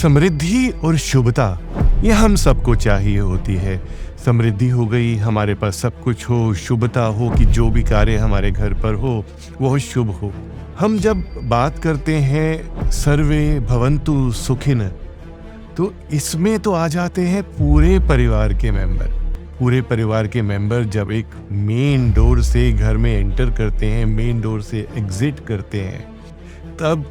समृद्धि और शुभता ये हम सबको चाहिए होती है। समृद्धि हो गई, हमारे पास सब कुछ हो, शुभता हो कि जो भी कार्य हमारे घर पर हो वह शुभ हो। हम जब बात करते हैं सर्वे भवन्तु सुखिन, तो इसमें तो आ जाते हैं पूरे परिवार के मेंबर। पूरे परिवार के मेंबर जब एक मेन डोर से घर में एंटर करते हैं, मेन डोर से एग्जिट करते हैं, तब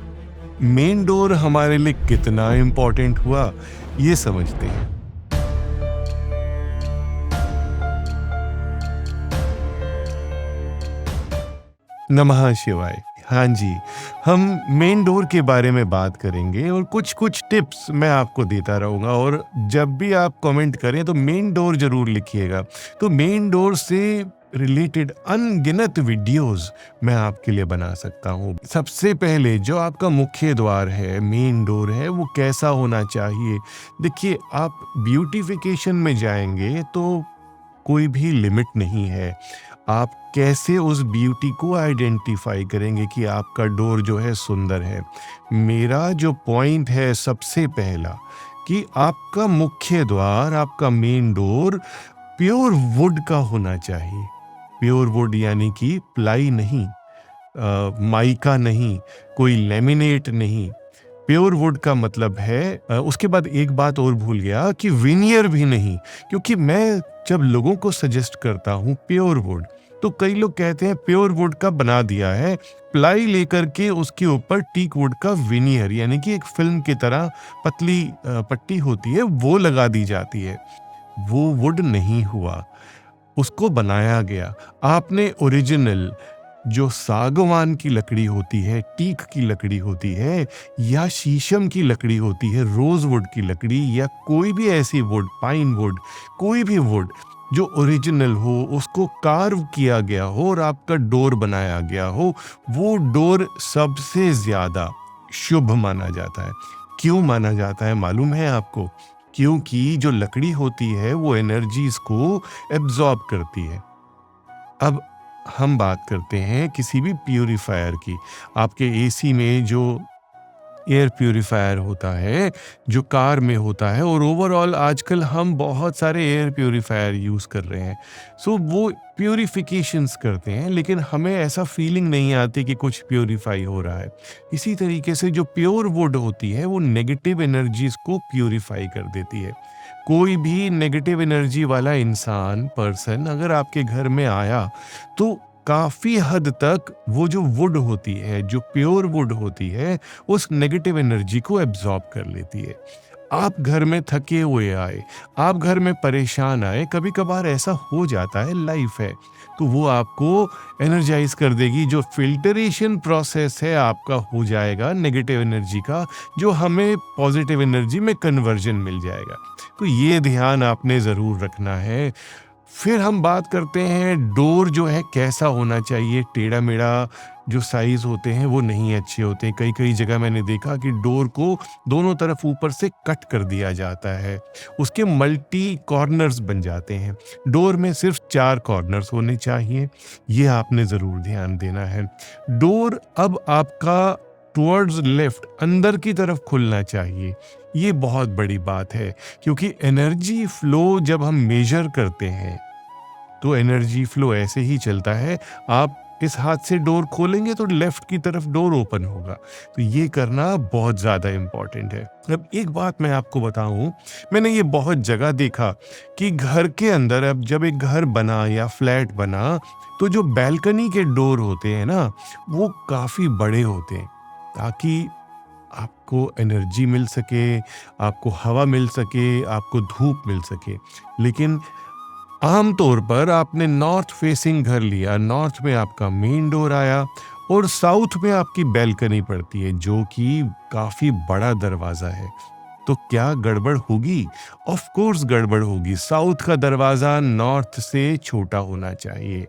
मेन डोर हमारे लिए कितना इम्पोर्टेंट हुआ ये समझते हैं। नमः शिवाय। हाँ जी, हम मेन डोर के बारे में बात करेंगे और कुछ टिप्स मैं आपको देता रहूँगा, और जब भी आप कमेंट करें तो मेन डोर जरूर लिखिएगा। तो मेन डोर से रिलेटेड अनगिनत वीडियोस मैं आपके लिए बना सकता हूँ। सबसे पहले जो आपका मुख्य द्वार है, मेन डोर है, वो कैसा होना चाहिए। देखिए, आप ब्यूटिफिकेशन में जाएंगे तो कोई भी लिमिट नहीं है। आप कैसे उस ब्यूटी को आइडेंटिफाई करेंगे कि आपका डोर जो है सुंदर है। मेरा जो पॉइंट है सबसे पहला, कि आपका मुख्य द्वार, आपका मेन डोर प्योर वुड का होना चाहिए। प्योर वुड यानी कि प्लाई नहीं, माइका नहीं, कोई लेमिनेट नहीं। प्योर वुड का मतलब है, उसके बाद एक बात और भूल गया कि विनियर भी नहीं, क्योंकि मैं जब लोगों को सजेस्ट करता हूँ प्योर वुड, तो कई लोग कहते हैं प्योर वुड का बना दिया है, प्लाई लेकर के उसके ऊपर टीक वुड का विनियर यानी कि एक फिल्म की तरह पतली पट्टी होती है वो लगा दी जाती है। वो वुड नहीं हुआ, उसको बनाया गया। आपने ओरिजिनल जो सागवान की लकड़ी होती है, टीक की लकड़ी होती है, या शीशम की लकड़ी होती है, रोजवुड की लकड़ी, या कोई भी ऐसी वुड, पाइन वुड, कोई भी वुड जो ओरिजिनल हो, उसको कार्व किया गया हो और आपका डोर बनाया गया हो, वो डोर सबसे ज्यादा शुभ माना जाता है। क्यों माना जाता है मालूम है आपको? क्योंकि जो लकड़ी होती है वो एनर्जीज को एब्जॉर्ब करती है। अब हम बात करते हैं किसी भी प्यूरिफायर की। आपके एसी में जो एयर प्यूरिफायर होता है, जो कार में होता है, और ओवरऑल आजकल हम बहुत सारे एयर प्यूरिफायर यूज़ कर रहे हैं। सो वो प्यूरिफिकेशंस करते हैं, लेकिन हमें ऐसा फीलिंग नहीं आती कि कुछ प्यूरिफाई हो रहा है। इसी तरीके से जो प्योर वुड होती है वो नेगेटिव एनर्जीज को प्यूरिफाई कर देती है। कोई भी नेगेटिव एनर्जी वाला इंसान, पर्सन अगर आपके घर में आया तो काफी हद तक वो जो वुड होती है, जो प्योर वुड होती है, उस नेगेटिव एनर्जी को एब्जॉर्ब कर लेती है। आप घर में थके हुए आए, आप घर में परेशान आए, कभी कभार ऐसा हो जाता है, लाइफ है, तो वो आपको एनर्जाइज कर देगी। जो फिल्टरेशन प्रोसेस है आपका हो जाएगा नेगेटिव एनर्जी का, जो हमें पॉजिटिव एनर्जी में कन्वर्जन मिल जाएगा। तो ये ध्यान आपने ज़रूर रखना है। फिर हम बात करते हैं डोर जो है कैसा होना चाहिए। टेढ़ा मेढ़ा जो साइज होते हैं वो नहीं अच्छे होते हैं। कई जगह मैंने देखा कि डोर को दोनों तरफ ऊपर से कट कर दिया जाता है, उसके मल्टी कॉर्नर्स बन जाते हैं। डोर में सिर्फ 4 कॉर्नर्स होने चाहिए, ये आपने ज़रूर ध्यान देना है। डोर अब आपका टुवर्ड्स लेफ्ट, अंदर की तरफ खुलना चाहिए। ये बहुत बड़ी बात है, क्योंकि एनर्जी फ्लो जब हम मेजर करते हैं तो एनर्जी फ्लो ऐसे ही चलता है। आप इस हाथ से डोर खोलेंगे तो लेफ्ट की तरफ डोर ओपन होगा। तो ये करना बहुत ज़्यादा इम्पॉर्टेंट है। अब एक बात मैं आपको बताऊं, मैंने ये बहुत जगह देखा कि घर के अंदर, अब जब एक घर बना या फ्लैट बना, तो जो बैल्कनी के डोर होते हैं ना, वो काफ़ी बड़े होते हैं, ताकि आपको एनर्जी मिल सके, आपको हवा मिल सके, आपको धूप मिल सके। लेकिन आमतौर पर आपने नॉर्थ फेसिंग घर लिया, नॉर्थ में आपका मेन डोर आया और साउथ में आपकी बैल्कनी पड़ती है, जो कि काफी बड़ा दरवाजा है। तो क्या गड़बड़ होगी? ऑफ कोर्स गड़बड़ होगी। साउथ का दरवाजा नॉर्थ से छोटा होना चाहिए।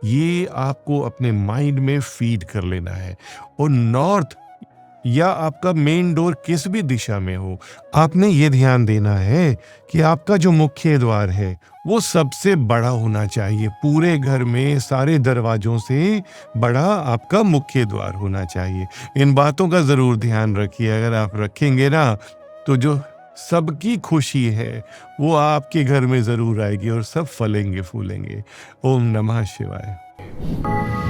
ये आपको अपने माइंड में फीड कर लेना है। और नॉर्थ या आपका मेन डोर किस भी दिशा में हो, आपने ये ध्यान देना है कि आपका जो मुख्य द्वार है वो सबसे बड़ा होना चाहिए। पूरे घर में सारे दरवाजों से बड़ा आपका मुख्य द्वार होना चाहिए। इन बातों का जरूर ध्यान रखिए। अगर आप रखेंगे ना, तो जो सबकी खुशी है वो आपके घर में ज़रूर आएगी और सब फलेंगे फूलेंगे। ओम नमः शिवाय।